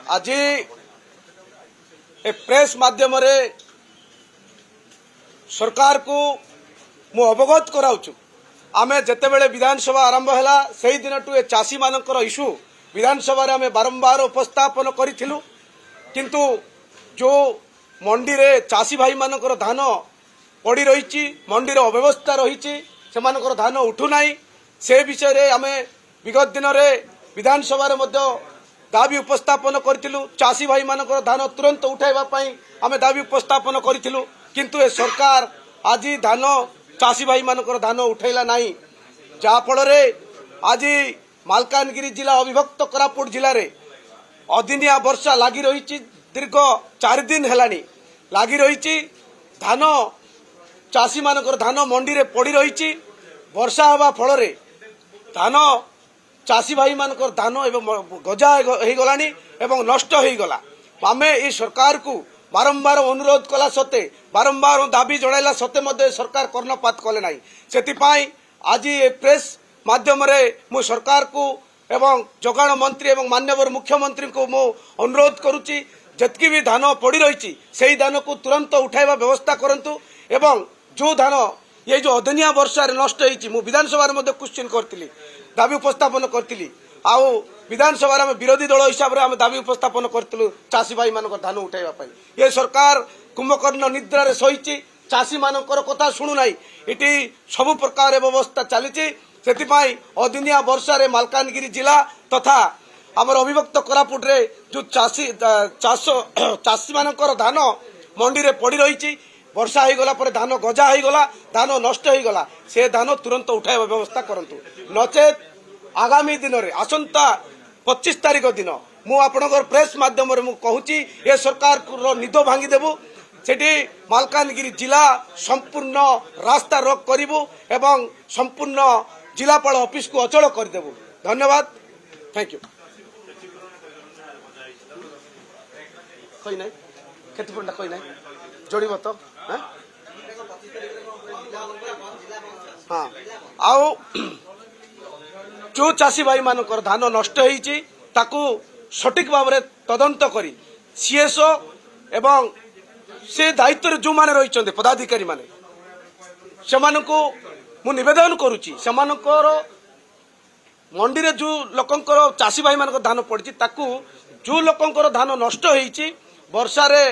आज प्रेस माध्यम सरकार को मु अवगत कराऊछु। आमे जेतेबेले विधानसभा आरंभ हैला सेही दिन टू ए चासी मानकर इश्यू विधानसभा रे आमे बारंबार उपस्थापन करिथिलु, किंतु जो मंडी रे चासी भाई मानकर धान पड़ी रही मंडी रे अव्यवस्था रही से मानकर धान उठू नाही से विषय रे आमे विगत दिन रे विधानसभा रे मध्य दाबी उपस्थापन करिथिलु। चासी भाई मानकर धान तुरंत उठाइबा पई आमे दाबी उपस्थापन करिथिलु, किंतु ए सरकार आज धान चासी भाई मानकर धान उठैला नाही, जा फल रे आज मालकानगिरी जिला अविभक्त कोरापुट जिले रे अदिनिया वर्षा लगी रही दीर्घ 4 दिन हेलानी लगी रही धान चासी मानकर धान मंडी रे पड़ी रही वर्षा हवा फल रे धान चासी भाई मानकर धान एवं गजा हो गलानी एवं नष्ट हो गला। आमे ए सरकार को बारंबार अनुरोध कला सत्ते बारंबार दाबी जणाइला सत्ते मध्य सरकार कर्णपात कले नाही। सेतिपाई आज ए प्रेस माध्यम रे मु सरकार को एवं जोगाण मंत्री एवं माननीय मुख्यमंत्री को मु अनुरोध करुची जतकी भी धान पड़ी रही से धान को तुरंत उठाइबा व्यवस्था करंतु एवं जो धान ये जो अदनिया वर्षा नष्ट होती मु विधानसभा क्वेश्चन करती दाबी उपस्थापन करी आउ विधानसभा में विरोधी दल हिसाब से दाबी उपस्थापन करूँ चाषी भाई मान धान उठाइबा ये सरकार कुंभकर्ण निद्रा रे सही चाषी मानकर कथा शुणुना इटी सबु प्रकार व्यवस्था चली से अदिनिया वर्षा रे मालकानगिरी जिला तथा आमर अविभक्त कोरापुट रे जो चाषी मानकर धान मंडी रे पड़ी रही वर्षा हो गला पर धान गजा हो गला धान नष्ट हो गला से धान तुरंत उठाइबा व्यवस्था करंतु नचेत आगामी दिन रे आसंता 25 तारीख दिन मु आपनकर प्रेस माध्यम रे मु कहूची ए सरकार रो निदो भांगी देबु सेठी मालकानगिरी जिला संपूर्ण रास्ता रोक करिवु एवं संपूर्ण जिलापाल ऑफिस को अचल कर देबु। धन्यवाद, थैंक यू। कोई नहीं क्षतिपूर्ण कोई नहीं जोड़ब तो हाँ आओ जो चाषी भाई मानकर धान नष्ट होईची ताकू सठिक भाव में तदंत करी सीएसओ एवं से दायित्व जो माने रही पदाधिकारी माने से मु निवेदन करुची सेमानकर मंडी रे जो लोकंकर चाषी भाई मानकर धान पड़ी ताकू जो लोकंकर धान नष्ट होईची वर्षा रे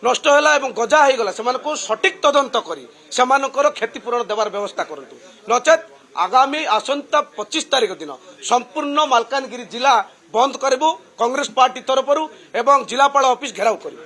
नष्ट होला एवं गजा हो गला से सठिक तदंत करी सेमानकर क्षतिपूरण देवार व्यवस्था करंतु नचेत आगामी आसंता 25 तारीख दिन संपूर्ण मालकानगिरी जिला बंद करिबु कांग्रेस पार्टी तरफरु एवं जिलापाल ऑफिस घेराव करिबु।